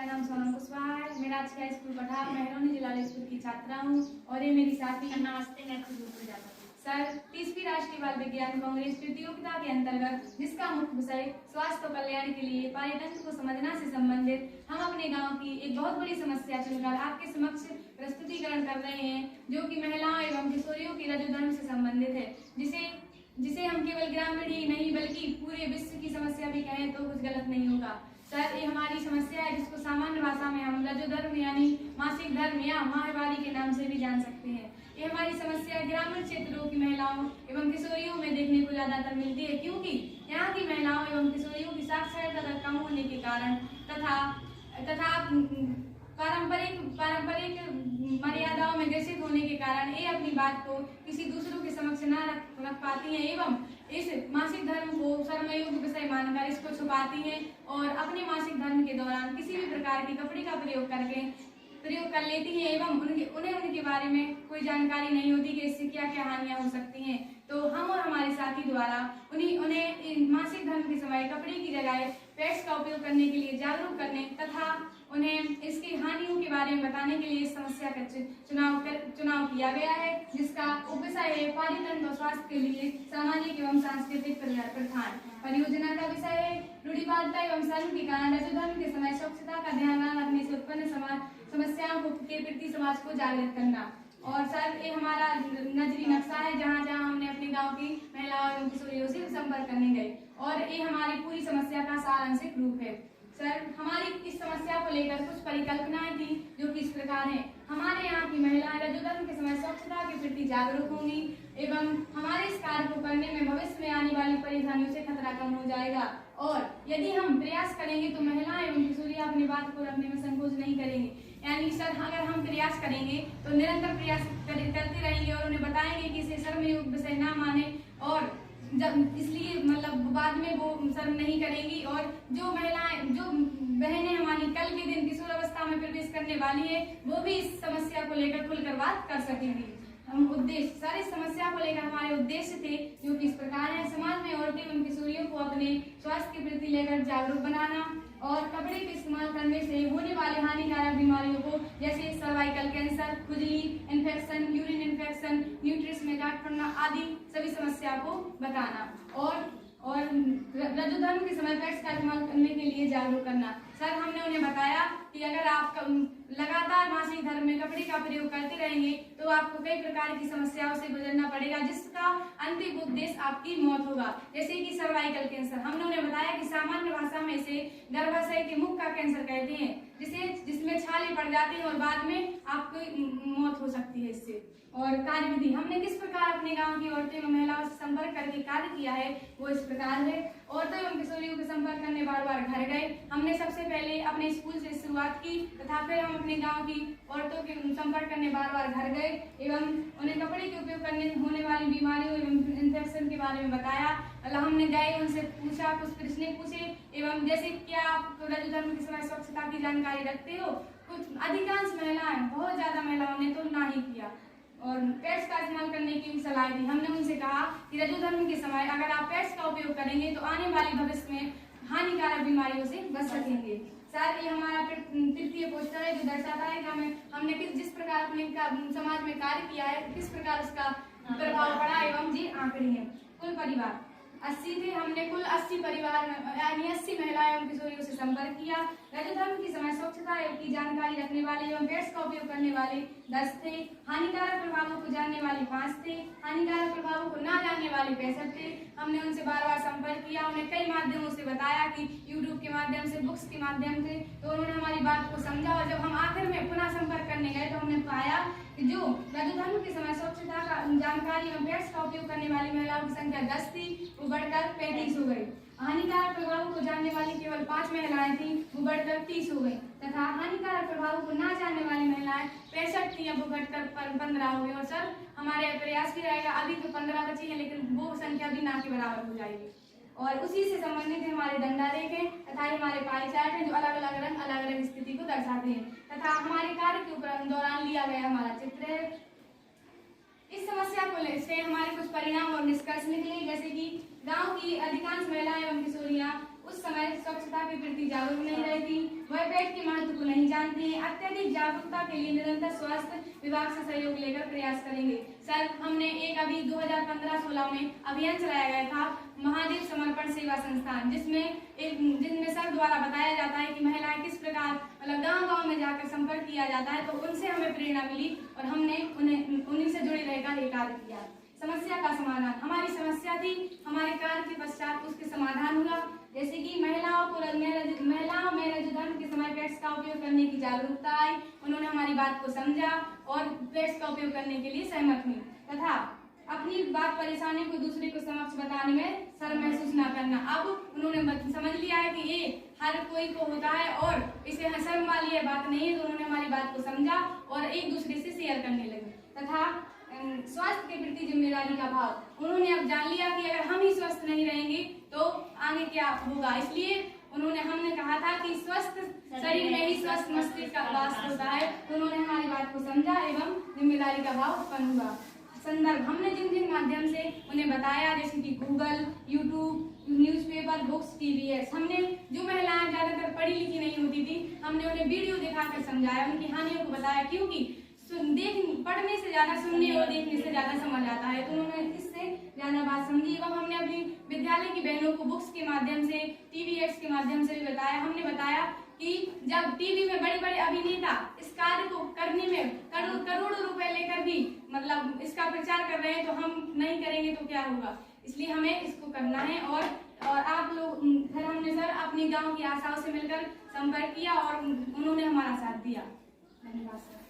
मेरा नाम सोनम कुशवाहा है। मैं राजकीय स्कूल पढ़ा मेहरौनी जिला ललितपुर की छात्रा हूँ और ये मेरी साथी। नमस्ते, मैं खुशबू प्रजापति। सर 30वीं राष्ट्रीय बाल विज्ञान कांग्रेस प्रतियोगिता के अंतर्गत जिसका मुख्य विषय स्वास्थ्य और कल्याण के लिए पारितंत्र को समझना से संबंधित हम अपने गांव की एक बहुत बड़ी समस्या चुनकर आपके समक्ष प्रस्तुतिकरण कर रहे हैं, जो कि महिलाओं एवं किशोरियों की रजोधर्म से संबंधित है, जिसे हम केवल ग्रामीण ही नहीं बल्कि पूरे विश्व की समस्या भी कहें तो कुछ गलत नहीं होगा। सर, ये हमारी समस्या है जिसको सामान्य भाषा में हम रजोधर्म यानी मासिक धर्म या माहवारी के नाम से भी जान सकते हैं। ये हमारी समस्या ग्रामीण क्षेत्रों की महिलाओं एवं किशोरियों में देखने को ज्यादातर मिलती है, क्योंकि यहाँ की महिलाओं एवं किशोरियों की साक्षरता दर कम होने के कारण तथा पारंपरिक मर्यादाओं में ग्रसित होने के कारण ये अपनी बात को किसी दूसरों के समक्ष न रख पाती हैं एवं इस मासिक धर्म को शर्मयोग्य विषय मानकर इसको छुपाती हैं और अपने मासिक धर्म के दौरान किसी भी प्रकार के कपड़े का प्रयोग कर लेती हैं एवं उन्हें उनके बारे में कोई जानकारी नहीं होती कि इससे क्या क्या हानियां हो सकती हैं। तो हम और हमारे साथी द्वारा उन्हें मासिक धर्म के समय कपड़े की जगह पैड्स का उपयोग करने के लिए जागरूक करने तथा उन्हें इसकी हानियों के बारे में बताने के लिए इस समस्या का चुनाव किया गया है, जिसका उपविषय है पारितंत्र और स्वास्थ्य के लिए सामाजिक एवं सांस्कृतिक प्रथाएं। परियोजना का विषय है रूढ़िवादिता एवं शर्म के कारण रजोधर्म के समय स्वच्छता का ध्यान न रखने से उत्पन्न समस्याओं के प्रति समाज को जागृत करना। और सर, ये हमारा नजरी नक्शा है जहाँ जहाँ हमने अपने गांव की महिलाओं एवं किशोरियों से संपर्क करने गए और ये हमारी पूरी समस्या का सारांशिक रूप है। सर, हमारी इस समस्या को लेकर कुछ परिकल्पनाएं थी जो कि इस प्रकार हैं। हमारे यहाँ की महिलाएं रजोधर्म के समय स्वच्छता के प्रति जागरूक होंगी एवं हमारे इस कार्य को करने में भविष्य में आने वाली परेशानियों से खतरा कम हो जाएगा और यदि हम प्रयास करेंगे तो महिलाएं एवं किशोरियां अपनी बात को रखने में संकोच नहीं करेंगे। यानी सर, अगर हम प्रयास करेंगे तो निरंतर प्रयास करते रहेंगे और उन्हें बताएंगे कि इसे शर्मयुक्त विषय ना माने और जब इसलिए बाद में वो शर्म नहीं करेंगी और जो बहनें हमारी कल के दिन किशोरावस्था में प्रवेश करने वाली है वो भी इस समस्या को लेकर खुलकर बात कर सकेंगी। हम उद्देश्य सर, इस समस्या को लेकर हमारे उद्देश्य थे जो कि इस प्रकार है। समाज में औरतें एवं किशोरियों को अपने स्वास्थ्य के प्रति लेकर जागरूक बनाना और कपड़े के इस्तेमाल करने से होने वाले हानिकारक बीमारियों को जैसे सर्वाइकल कैंसर, खुजली, इन्फेक्शन, यूरिन इन्फेक्शन, न्यूट्रिस में गांठ पड़ना आदि सभी समस्या को बताना और रजोधर्म के समय पैड्स का इस्तेमाल करने के लिए जागरूक करना। सर, हमने उन्हें बताया कि अगर आप लगातार मासिक धर्म में कपड़े का प्रयोग करते रहेंगे तो आपको कई प्रकार की समस्याओं से गुजरना पड़ेगा, जिसका अंतिम उद्देश्य आपकी मौत होगा, जैसे कि सर्वाइकल कैंसर। हमने उन्हें बताया कि सामान्य भाषा में इसे गर्भाशय के मुख का कैंसर कहते हैं, जिसमें छाले पड़ जाते हैं और बाद में आपकी मौत हो सकती है इससे। और कार्यविधि हमने किस प्रकार अपने गांव की औरतें एवं महिलाओं से संपर्क करके कार्य किया है वो इस प्रकार है। औरतों एवं किशोरियों के संपर्क करने बार बार घर गए। हमने सबसे पहले अपने स्कूल से शुरुआत की तथा फिर हम अपने गांव की औरतों के संपर्क करने बार बार घर गए एवं उन्हें कपड़े के उपयोग करने होने वाली बीमारियों एवं इन्फेक्शन के बारे में बताया। हमने गए, उनसे पूछा, कुछ प्रश्न पूछे एवं जैसे क्या आप रजोधर्म के समय स्वच्छता की जानकारी रखते हो। कुछ अधिकांश महिलाएं, बहुत ज्यादा महिलाओं ने तो ना ही किया और पैड्स का इस्तेमाल करने की सलाह दी। हमने उनसे कहा कि रजोधर्म के समय अगर आप पैड्स का उपयोग करेंगे तो आने वाली भविष्य में हानिकारक बीमारियों से बच सकेंगे। सर, ये हमारा तृतीय पोस्टर है जो दर्शाता है कि हमने जिस प्रकार अपने समाज में कार्य किया है, किस प्रकार उसका प्रभाव पड़ा एवं जी आंकड़े हैं। कुल परिवार 80 थे। हमने कुल 80 परिवार यानी 80 महिलाएं एवं किशोरियों से संपर्क किया। रजोधर्म के समय स्वच्छता की जानकारी रखने वाले एवं पैड्स का उपयोग करने वाले 10 थे। हानिकारक प्रभावों को जानने वाले 5 थे। हानिकारक प्रभावों को ना जानने वाले 65 थे। हमने उनसे बार बार संपर्क किया, उन्हें कई माध्यमों से बताया कि यूट्यूब के माध्यम से, बुक्स के माध्यम से, तो उन्होंने हमारी बात को समझा और जब हम आखिर में पुनः संपर्क करने गए तो हमने पाया कि जो रजोधर्म के समय स्वच्छता का जानकारी एवं पैड्स का उपयोग करने वाली महिलाओं की संख्या 10 थी, वो बढ़कर 35 हो गई। हानिकारक प्रभावों को जानने वाली केवल 5 महिलाएं थी, वो बढ़कर 30 हो गई तथा हानिकारक प्रभावों को ना जानने वाली महिलाएं 65 थी, वो घटकर 15 हो गई। और सर, हमारे प्रयास भी रहेगा, अभी तो 15 बची है लेकिन वो संख्या भी ना के बराबर हो जाएगी। और उसी से संबंधित हमारे दंडालेख हैं तथा हमारे पाई चार्ट हैं जो अलग अलग रंग अलग अलग स्थिति को दर्शाते हैं तथा हमारे कार्य के दौरान लिया गया हमारा चित्र है। इस समस्या को से हमारे कुछ परिणाम और निष्कर्ष निकले, जैसे कि गांव की अधिकांश महिलाएं एवं किशोरियां उस समय स्वच्छता के प्रति जागरूक नहीं रहती, वह पैड के महत्व जानते हैं, अत्यधिक जागरूकता के लिए निरंतर स्वास्थ्य विभाग से सहयोग लेकर प्रयास करेंगे। सर, हमने एक अभी 2015-16 में अभियान चलाया गया था, महादेव समर्पण सेवा संस्थान, जिसमें सर द्वारा बताया जाता है कि महिलाएं किस प्रकार मतलब गांव-गांव में जाकर संपर्क किया जाता है। तो उनसे हमें प्रेरणा मिली और हमने उन्हीं से जुड़े रहकर ये कार्य किया। समस्या का समाधान, हमारी समस्या थी, हमारे कार्य के पश्चात उसके समाधान हुआ। जैसे कि महिलाओं में रजोधर्म के समय पैड्स का उपयोग करने की जागरूकता आई, उन्होंने हमारी बात को समझा और पैड्स का उपयोग करने के लिए सहमत हुई तथा अपनी बात परेशानी को दूसरे को समक्ष बताने में शर्म महसूस न करना। अब उन्होंने समझ लिया है कि ये हर कोई को होता है और इसे शर्म वाली ये बात नहीं है, तो उन्होंने हमारी बात को समझा और एक दूसरे से शेयर करने लगे। तथा स्वास्थ्य के प्रति जिम्मेदारी का भाव, उन्होंने अब जान लिया कि अगर हम ही स्वस्थ नहीं रहेंगे तो आगे क्या होगा। इसलिए हमने कहा था कि स्वस्थ शरीर में ही स्वस्थ मस्तिष्क का वास होता है, तो उन्होंने हमारी बात को समझा एवं जिम्मेदारी का भाव उत्पन्न हुआ। संदर्भ, हमने जिन माध्यम से उन्हें बताया, जैसे कि Google, YouTube, newspaper, books, TV ads, हमने जो महिलाएं ज्यादातर पढ़ी लिखी नहीं होती थी, हमने उन्हें वीडियो दिखाकर समझाया, उनकी हानियों को बताया, क्योंकि पढ़ने से ज्यादा सुनने और देखने से ज्यादा समझ आता है, तो उन्होंने इससे ज्यादा बात समझी। एवं हमने अपनी विद्यालय की बहनों को बुक्स के माध्यम से, टीवी एड्स के माध्यम से भी बताया। हमने बताया कि जब टीवी में बड़े बड़े अभिनेता इस कार्य को करने में करोड़ों रुपए लेकर भी मतलब इसका प्रचार कर रहे हैं, तो हम नहीं करेंगे तो क्या होगा। इसलिए हमें इसको करना है और आप लोग फिर हमने सर अपने गाँव की आशाओं से मिलकर संपर्क किया और उन्होंने हमारा साथ दिया। धन्यवाद सर।